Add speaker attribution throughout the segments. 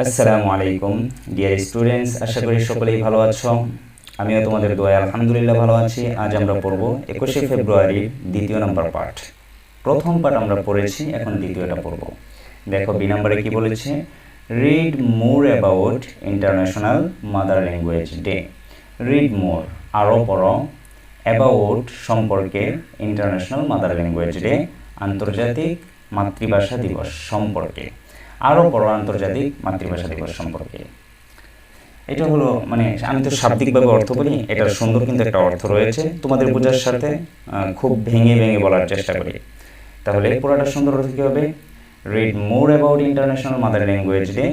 Speaker 1: আসসালামু আলাইকুম dear students, আশা করি সকলেই ভালো আছো। আমিও তোমাদের দোয়ায় আলহামদুলিল্লাহ ভালো আছি। আজ আমরা পড়ব 21শে ফেব্রুয়ারির দ্বিতীয় নম্বর পাঠ। প্রথম পাঠ আমরা পড়েছি, এখন দ্বিতীয়টা পড়ব। দেখো বি নম্বরে কি বলেছে, read more about international mother language day. Read more আরও পড়ো, অ্যাবাউট সম্পর্কে, ইন্টারন্যাশনাল মাদার ল্যাঙ্গুয়েজ ডে আন্তর্জাতিক মাতৃভাষা দিবস সম্পর্কে, আরও বড় আন্তর্জাতিক মাতৃভাষা দিবস সম্পর্কে। এটা হলো মানে আমি তো শাব্দিকভাবে অর্থ বলি, এটার সুন্দর কিন্তু একটা অর্থ রয়েছে, তোমাদের বোঝার সাথে খুব ভেঙে ভেঙে বলার চেষ্টা করি। তাহলে পুরোটা সুন্দর অর্থ কী হবে, read more about international mother language day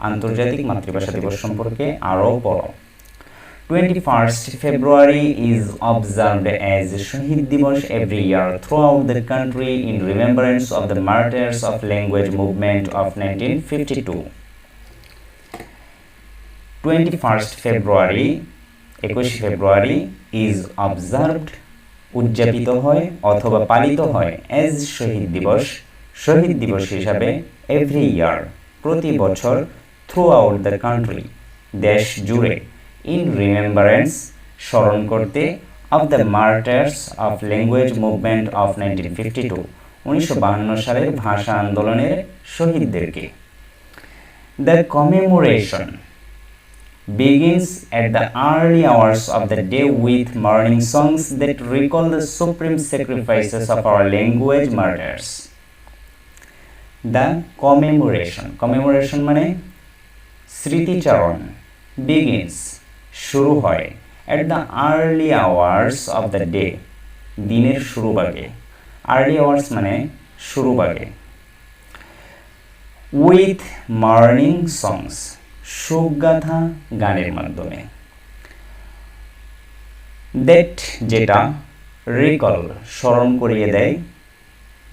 Speaker 1: আন্তর্জাতিক মাতৃভাষা দিবস সম্পর্কে আরও পড়ো। 21st February is observed as Shaheed Dibash every year throughout the country in remembrance of the martyrs of language movement of 1952. 21st February 21 February is observed উদযাপিত হয় অথবা পালিত হয় as শহীদ দিবস শহীদ দিবস হিসাবে every year প্রতি বছর throughout the country দেশ জুড়ে in remembrance স্মরণ করতে of the martyrs of language movement of 1952 1952 সালের ভাষা আন্দোলনের শহীদদেরকে। The commemoration begins at the early hours of the day with morning songs that recall the supreme sacrifices of our language martyrs. The commemoration মানে স্মৃতিচারণ, begins শুরু হয় at the early hours of the day দিনের শুরুভাগে, early hours মানে শুরুভাগে, with morning songs সুখগাথা গানের মাধ্যমে, that যেটা recall স্মরণ করিয়ে দেয়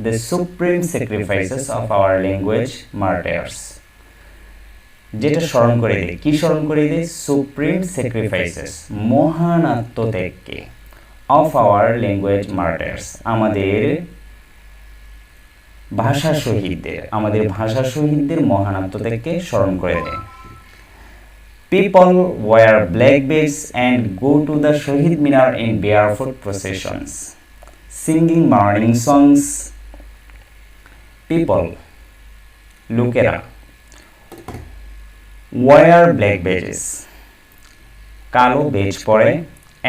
Speaker 1: the supreme sacrifices of our language martyrs যেটা স্মরণ করে দেয়, কি স্মরণ করে দেয়, সুপ্রিম স্যাক্রিফাইসেস মহান আত্মত্যাগকে অফ আওয়ার ল্যাঙ্গুয়েজ মার্টার্স আমাদের ভাষা শহীদদের মহান আত্মত্যাগকে স্মরণ করে দেয়। People wear black badges and go to the Shaheed Minar in barefoot processions singing morning songs. People লোকেরা, wear black badges কালো বেজ পরে,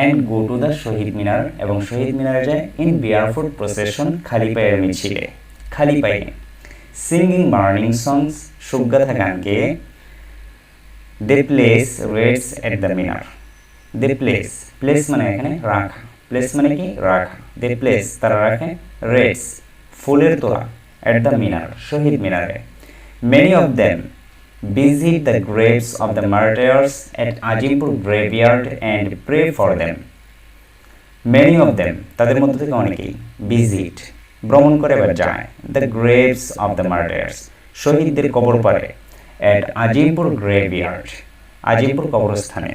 Speaker 1: and go to the Shaheed Minar এবং শহীদ মিনারে যায়, in barefoot procession খালি পায়ের মিছিলে, খালি পায়ে, singing morning songs সুখগাথা গান গেয়ে, they place wreaths at the minar they place মানে এখানে রাখা, place মানে কি রাখা, they place তারা রাখে, wreaths ফুলের তোড়া, at the minar শহীদ মিনারে, many of them visit the graves of the martyrs at Ajimpur graveyard and pray for them. Many of them তাদের মধ্য থেকে অনেকেই visit ভ্রমণ করে বা যায় the graves of the martyrs শহীদদের কবর পারে at Ajimpur graveyard আজিমপুর কবরস্থানে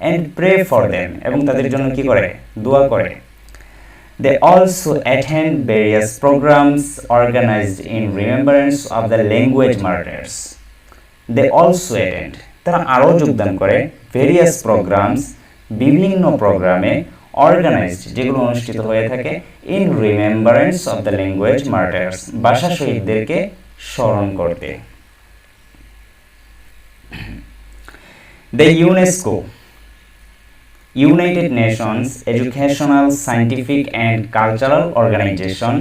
Speaker 1: and pray for them এবং তাদের জন্য কি করে, দোয়া করে। They also attend various programs organized in remembrance of the language martyrs. They also attend তারা আরও যোগদান করে various programs বিভিন্ন প্রোগ্রামে organized যেগুলো অনুষ্ঠিত হয়ে থাকে in remembrance of the language martyrs ভাষা শহীদদেরকে স্মরণ করতে। The UNESCO United Nations Educational, Scientific and Cultural Organization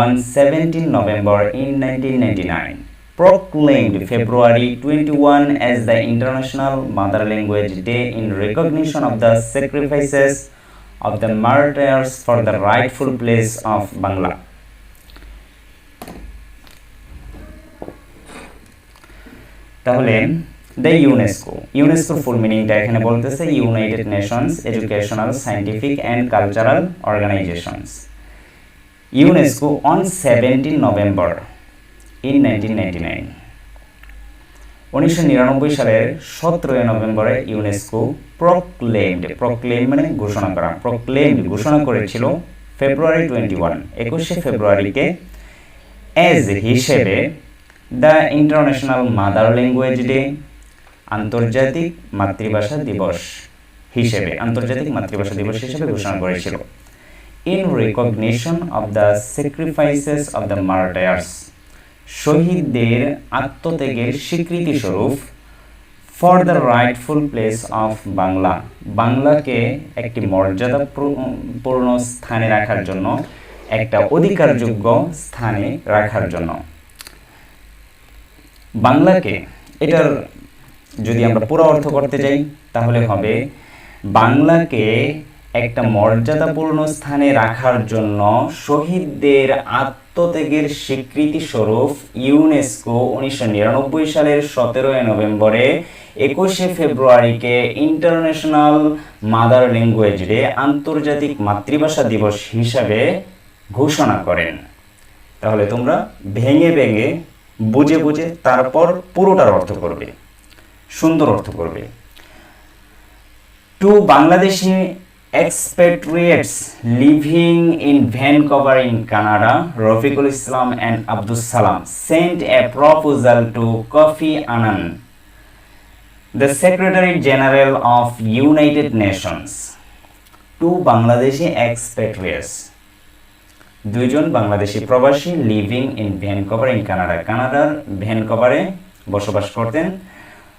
Speaker 1: on 17 November in 1999 proclaimed February 21 as the International Mother Language Day in recognition of the sacrifices of the martyrs for the rightful place of Bangla. তাহলে the UNESCO ফুল মিনিংটা এখানে বলতেছে United Nations Educational, Scientific and Cultural Organizations UNESCO on 17 November in 1999 1999 সালের 17 নভেম্বরে UNESCO proclaimed মানে ঘোষণা করা, ঘোষণা করেছিল ফেব্রুয়ারি 21 ফেব্রুয়ারিকে as হিসেবে the International Mother Language Day আন্তর্জাতিক মাতৃভাষা দিবস হিসেবে ঘোষণা করেছিল। In recognition of the sacrifices of the মার্টায়ার্স, শহীদদের আত্মত্যাগের স্বীকৃতি স্বরূপ, for the rightful place of Bangla, বাংলাকে একটি মর্যাদাপূর্ণ স্থানে রাখার জন্য, একটা অধিকারযোগ্য স্থানে রাখার জন্য। বাংলাকে, এটার যদি আমরা পুরো অর্থ করতে যাই তাহলে হবে বাংলাকে একটা মর্যাদাপূর্ণ স্থানে রাখার জন্য শহীদদের আত্মত্যাগের স্বীকৃতি স্বরূপ ইউনেস্কো 1999 সালের 17 নভেম্বরে 21 ফেব্রুয়ারিকে ইন্টারন্যাশনাল মাদার ল্যাঙ্গুয়েজ ডে, আন্তর্জাতিক মাতৃভাষা দিবস হিসাবে ঘোষণা করেন। তাহলে তোমরা ভেঙে ভেঙে বুঝে বুঝে তারপর পুরোটার অর্থ করবে, সুন্দর অর্থ করবে। To Bangladeshi expatriates living in Vancouver in Canada, Rafiqul Islam and Abdus Salam sent a proposal to Kofi Annan, the Secretary General of United Nations. To Bangladeshi expatriates, দুইজন বাংলাদেশি প্রবাসী living in Vancouver in Canada, কানাডার ভ্যানকুভারে বসবাস করতেন,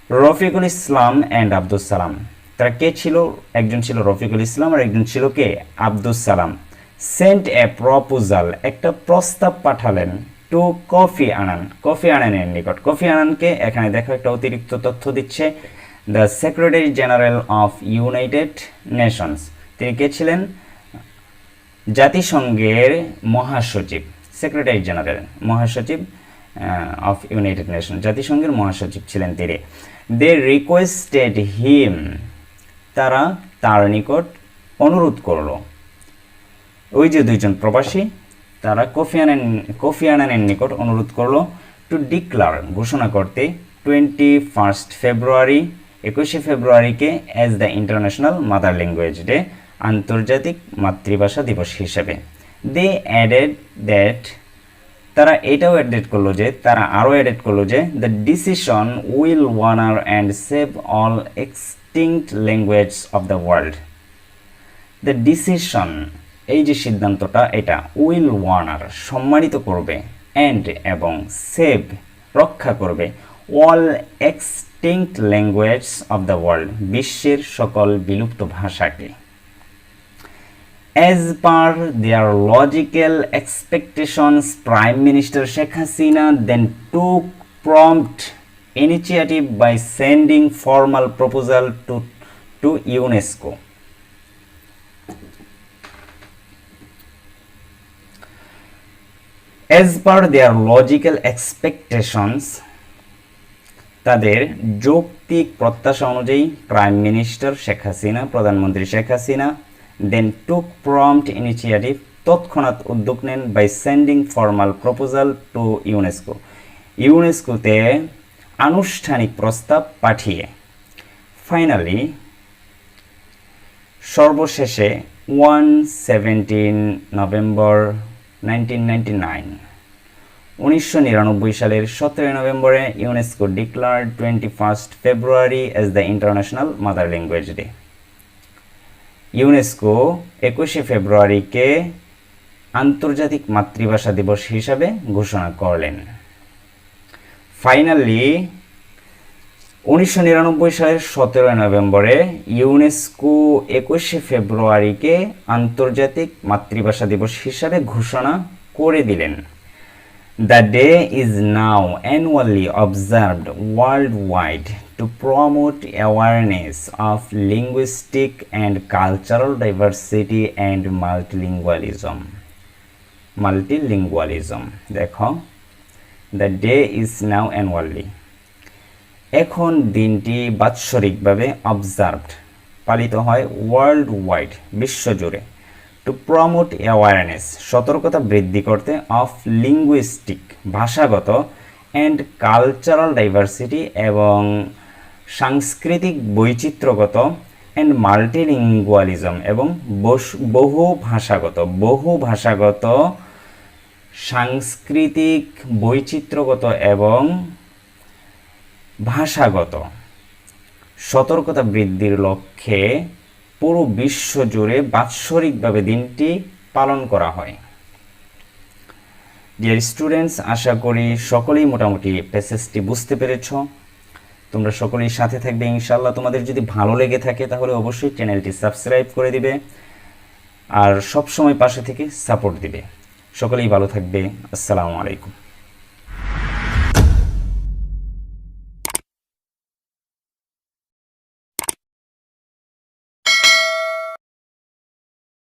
Speaker 1: Rafiqul Islam and Abdus Salam. তারা কে ছিল? একজন ছিল রফিকুল ইসলাম আর একজন ছিল কে? Abdus Salam. Sent a proposal, একটা প্রস্তাব পাঠালেন, টু কফি আনান, কফি আনানের নিকট। কফি আনানকে এখানে দেখো একটা অতিরিক্ত তথ্য দিচ্ছে, the secretary general of United Nations. তিনি কে ছিলেন? জাতিসংঘের মহাসচিব, সেক্রেটারি জেনারেল, মহাসচিব অফ ইউনাইটেড নেশন, জাতিসংঘের মহাসচিব ছিলেন তিনি। দে রিকোয়েস্টেড হিম, তারা তার নিকট অনুরোধ করল। ওই যে দুইজন প্রবাসী, তারা কোফি আনানের নিকট অনুরোধ করলো টু ডিক্লার, ঘোষণা করতে, 21 ফেব্রুয়ারি, 21 ফেব্রুয়ারিকে as the international mother language day, আন্তর্জাতিক মাতৃভাষা দিবস হিসেবে। দে অ্যাডেড দ্যাট, তারা এটাও আরও অ্যাডেড করলো যে the decision will ওয়ানার and save all extinct language of the world. The decision, এই যে সিদ্ধান্তটা, এটা উইল ওয়ানার, সম্মানিত করবে, অ্যান্ড এবং সেভ, রক্ষা করবে, all extinct language of the world, বিশ্বের সকল বিলুপ্ত ভাষাকে। As per their logical expectations, Prime Minister Sheikh Hasina then took prompt initiative by sending formal proposal to UNESCO. As per their logical expectations, তাদের যৌক্তিক প্রত্যাশা অনুযায়ী প্রাইম মিনিস্টার শেখ হাসিনা, প্রধানমন্ত্রী Sheikh Hasina, then took prompt initiative, তৎক্ষণাৎ উদ্যোগ নেন, by sending formal proposal to UNESCO, ইউনেস্কোতে আনুষ্ঠানিক প্রস্তাব পাঠিয়ে। ফাইনালি, সর্বশেষে 17 নভেম্বর 1999, 1999 সালের 17 নভেম্বরে UNESCO declared 21 February as the international mother language day. UNESCO 21 ফেব্রুয়ারিকে আন্তর্জাতিক মাতৃভাষা দিবস হিসাবে ঘোষণা করলেন। ফাইনালি 1999 সালের 17 নভেম্বরে ইউনেস্কো 21 ফেব্রুয়ারিকে আন্তর্জাতিক মাতৃভাষা দিবস হিসাবে ঘোষণা করে দিলেন। The day is now annually observed worldwide to promote awareness of linguistic and cultural diversity and multilingualism. দেখো, the day is now annually, এখন দিনটি বাৎসরিকভাবে অবজার্ভড, পালিত হয়, ওয়ার্ল্ড ওয়াইড, বিশ্বজুড়ে, টু প্রমোট অ্যাওয়ারনেস, সতর্কতা বৃদ্ধি করতে, অফ লিঙ্গুইস্টিক, ভাষাগত, অ্যান্ড কালচারাল ডাইভার্সিটি, এবং সাংস্কৃতিক বৈচিত্র্যগত, অ্যান্ড মাল্টিলিঙ্গুয়ালিজম, এবং বহু ভাষাগত, সাংস্কৃতিক বৈচিত্র্যগত এবং ভাষাগত সতর্কতা বৃদ্ধির লক্ষ্যে পুরো বিশ্ব জুড়ে বাৎসরিকভাবে দিনটি পালন করা হয়। ডিয়ার স্টুডেন্টস, আশা করি সকলেই মোটামুটি প্যাসেজটি বুঝতে পেরেছ। তোমরা সকলেই সাথে থাকবে ইনশাআল্লাহ। তোমাদের যদি ভালো লেগে থাকে তাহলে অবশ্যই চ্যানেলটি সাবস্ক্রাইব করে দিবে আর সব সময় পাশে থেকে সাপোর্ট দিবে। সকলেই ভালো থাকবে। আসসালামু আলাইকুম।